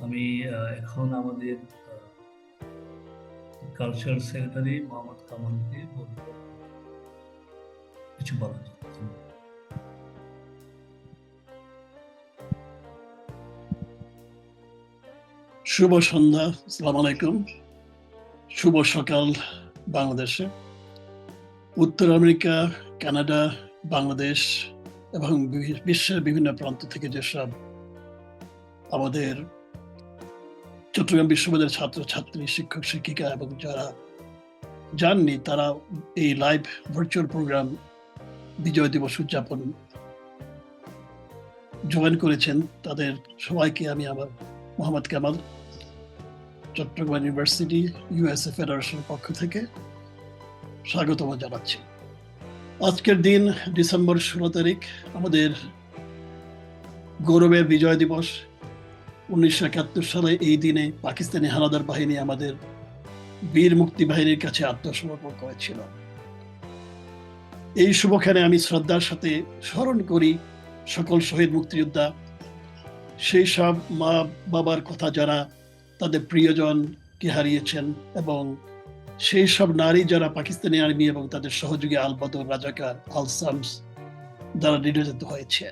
আমি এখন আমাদের কালচারাল সেক্রেটারি মোহাম্মদ কামালকে বলবো কিছু বলার জন্য। শুভ সন্ধ্যা, আসসালামু আলাইকুম। শুভ সকাল বাংলাদেশে। উত্তর আমেরিকা, কানাডা, বাংলাদেশ এবং বিশ্বের বিভিন্ন প্রান্ত থেকে যেসব আমাদের চট্টগ্রাম বিশ্ববিদ্যালয়ের ছাত্রছাত্রী, শিক্ষক শিক্ষিকা এবং যারা জাননি তারা এই লাইভ ভার্চুয়াল প্রোগ্রাম বিজয় দিবস উদযাপন জয়েন করেছেন, তাদের সবাইকে আমি আমার মোহাম্মদ কামাল, চট্টগ্রাম ইউনিভার্সিটি ইউএসএ ফেডারেশনের পক্ষ থেকে স্বাগতম জানাচ্ছি। আজকের দিন ডিসেম্বর 16 তারিখ, আমাদের গৌরবের বিজয় দিবস। 1971 সালে এই দিনে পাকিস্তানি হানাদার বাহিনী আমাদের বীর মুক্তি বাহিনীর কাছে আত্মসমর্পণ করেছিল। এই শুভক্ষণে আমি শ্রদ্ধার সাথে স্মরণ করি সকল শহীদ মুক্তিযোদ্ধা, সেই সব মা বাবার কথা যারা তাদের প্রিয়জনকে হারিয়েছেন, এবং সেই সব নারী যারা পাকিস্তানি আর্মি এবং তাদের সহযোগী আল বদর, রাজাকার, আল শামস দ্বারা নির্যাতিত হয়েছে।